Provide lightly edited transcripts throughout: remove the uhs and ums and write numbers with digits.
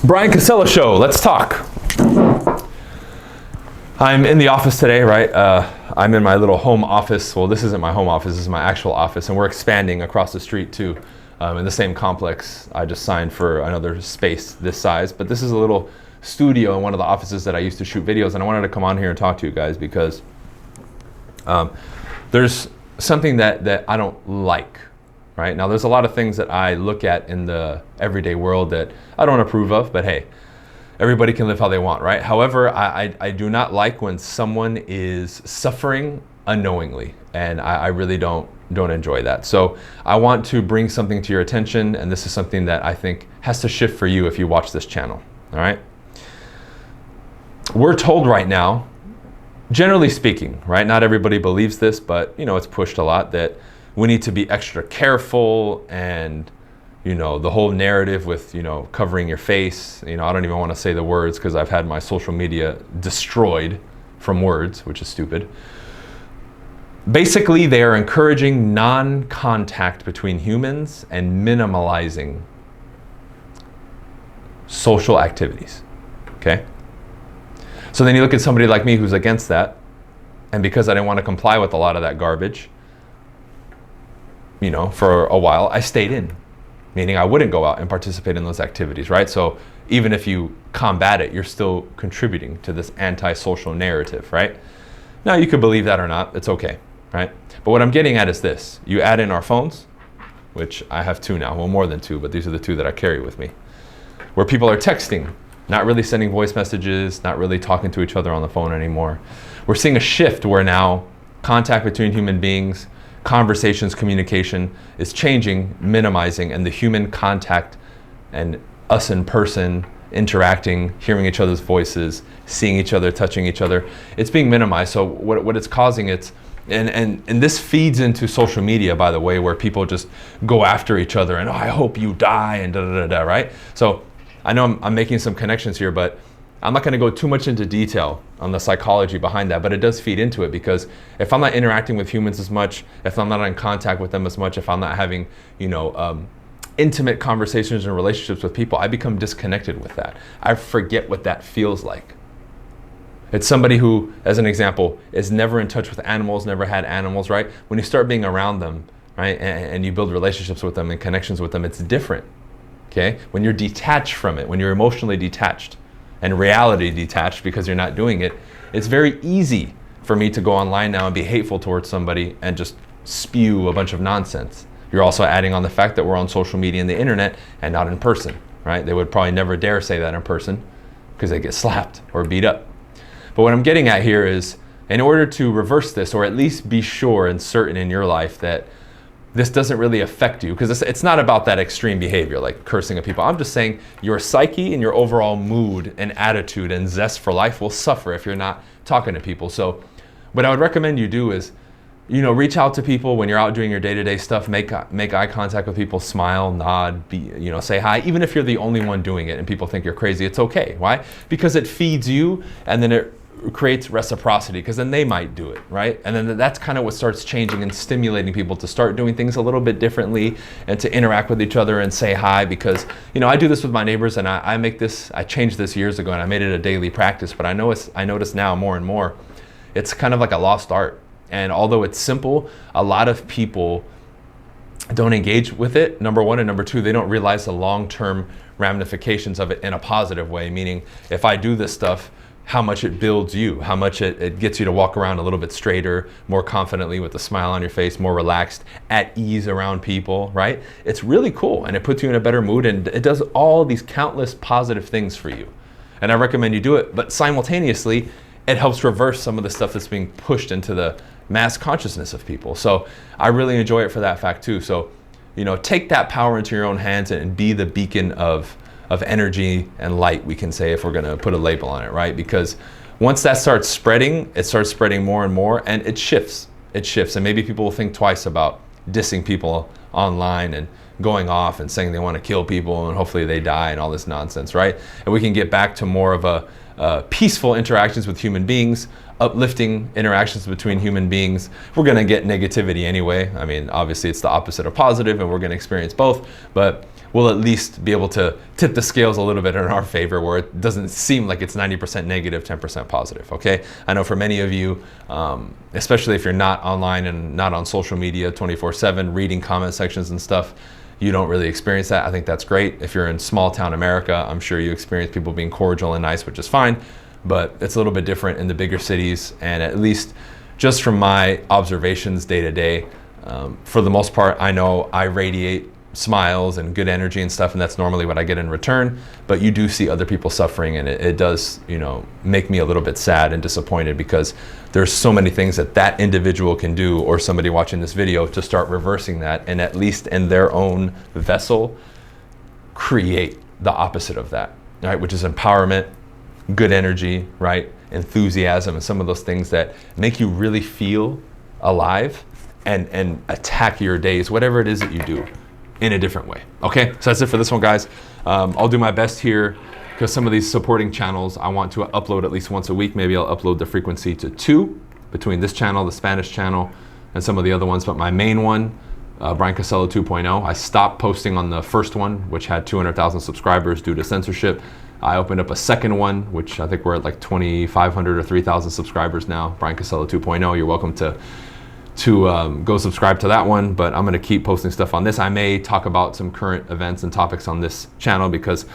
Bryan Casella show, let's talk. I'm in the office today, right? I'm in my little home office. Well, this isn't my home office, this is my actual office, and we're expanding across the street too. In the same complex. I just signed for another space this size, but this is a little studio in one of the offices that I used to shoot videos, and I wanted to come on here and talk to you guys because there's something that I don't like. Right now, there's a lot of things that I look at in the everyday world that I don't approve of, but hey, everybody can live how they want, right? However, I do not like when someone is suffering unknowingly, and I really don't enjoy that. So I want to bring something to your attention, and this is something that I think has to shift for you if you watch this channel, all right? We're told right now, generally speaking, right? Not everybody believes this, but you know, it's pushed a lot that we need to be extra careful, and you know, the whole narrative with, you know, covering your face. You know, I don't even want to say the words because I've had my social media destroyed from words, which is stupid. Basically, they are encouraging non-contact between humans and minimalizing social activities, okay? So then you look at somebody like me who's against that, and because I didn't want to comply with a lot of that garbage, you know, for a while, I stayed in. Meaning I wouldn't go out and participate in those activities, right? So even if you combat it, you're still contributing to this anti-social narrative, right? Now you could believe that or not, it's okay, right? But what I'm getting at is this. You add in our phones, which I have two now, well more than two, but these are the two that I carry with me, where people are texting, not really sending voice messages, not really talking to each other on the phone anymore. We're seeing a shift where now contact between human beings, conversations, communication is changing, minimizing, and the human contact and us in person, interacting, hearing each other's voices, seeing each other, touching each other, it's being minimized. So what it's causing, and this feeds into social media, by the way, where people just go after each other and, oh, I hope you die, and da-da-da-da, right? So I know I'm making some connections here, but I'm not going to go too much into detail on the psychology behind that, but it does feed into it, because if I'm not interacting with humans as much, if I'm not in contact with them as much, if I'm not having, you know, intimate conversations and relationships with people, I become disconnected with that. I forget what that feels like. It's somebody who, as an example, is never in touch with animals, never had animals, right? When you start being around them, right, and you build relationships with them and connections with them, it's different, okay? When you're detached from it, when you're emotionally detached, and reality detached because you're not doing it, it's very easy for me to go online now and be hateful towards somebody and just spew a bunch of nonsense. You're also adding on the fact that we're on social media and the internet and not in person, right? They would probably never dare say that in person because they get slapped or beat up. But what I'm getting at here is, in order to reverse this, or at least be sure and certain in your life that this doesn't really affect you, because it's not about that extreme behavior like cursing at people. I'm just saying your psyche and your overall mood and attitude and zest for life will suffer if you're not talking to people. So what I would recommend you do is, you know, reach out to people when you're out doing your day-to-day stuff, make eye contact with people, smile, nod, you know, say hi. Even if you're the only one doing it and people think you're crazy, it's okay. Why? Because it feeds you, and then it creates reciprocity, because then they might do it, right? And then that's kind of what starts changing and stimulating people to start doing things a little bit differently and to interact with each other and say hi. Because, you know, I do this with my neighbors, and I changed this years ago and I made it a daily practice, but I notice now more and more it's kind of like a lost art. And although it's simple, a lot of people don't engage with it, number one, and number two, they don't realize the long-term ramifications of it in a positive way. Meaning, if I do this stuff, how much it builds you, how much it gets you to walk around a little bit straighter, more confidently, with a smile on your face, more relaxed, at ease around people, right? It's really cool, and it puts you in a better mood, and it does all these countless positive things for you. And I recommend you do it, but simultaneously, it helps reverse some of the stuff that's being pushed into the mass consciousness of people. So I really enjoy it for that fact too. So, you know, take that power into your own hands and be the beacon of energy and light, we can say, if we're going to put a label on it, right? Because once that starts spreading, it starts spreading more and more, and it shifts, and maybe people will think twice about dissing people online and going off and saying they want to kill people and hopefully they die and all this nonsense, right? And we can get back to more of a peaceful interactions with human beings, uplifting interactions between human beings. We're going to get negativity anyway. I mean, obviously it's the opposite of positive, and we're going to experience both, but we'll at least be able to tip the scales a little bit in our favor, where it doesn't seem like it's 90% negative, 10% positive, okay? I know for many of you, especially if you're not online and not on social media 24/7, reading comment sections and stuff, you don't really experience that. I think that's great. If you're in small town America, I'm sure you experience people being cordial and nice, which is fine, but it's a little bit different in the bigger cities. And at least just from my observations day to day, for the most part, I know I radiate smiles and good energy and stuff, and that's normally what I get in return. But you do see other people suffering, and it does, you know, make me a little bit sad and disappointed, because there's so many things that that individual can do, or somebody watching this video, to start reversing that, and at least in their own vessel create the opposite of that, right? Which is empowerment, good energy, right? Enthusiasm, and some of those things that make you really feel alive and attack your days, whatever it is that you do, in a different way. Okay, so that's it for this one, guys. I'll do my best here, because some of these supporting channels I want to upload at least once a week. Maybe I'll upload the frequency to 2 between this channel, the Spanish channel, and some of the other ones. But my main one, Bryan Casella 2.0, I stopped posting on the first one, which had 200,000 subscribers due to censorship. I opened up a second one, which I think we're at like 2,500 or 3,000 subscribers now, Bryan Casella 2.0. You're welcome to go subscribe to that one, but I'm gonna keep posting stuff on this. I may talk about some current events and topics on this channel, because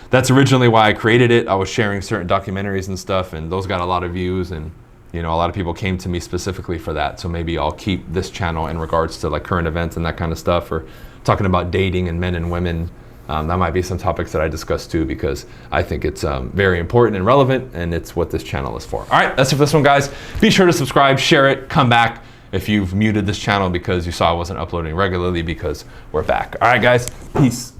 that's originally why I created it. I was sharing certain documentaries and stuff, and those got a lot of views, and you know, a lot of people came to me specifically for that. So maybe I'll keep this channel in regards to like current events and that kind of stuff, or talking about dating and men and women. That might be some topics that I discuss too, because I think it's very important and relevant, and it's what this channel is for. All right, that's it for this one, guys. Be sure to subscribe, share it, come back if you've muted this channel because you saw I wasn't uploading regularly, because we're back. All right, guys, peace.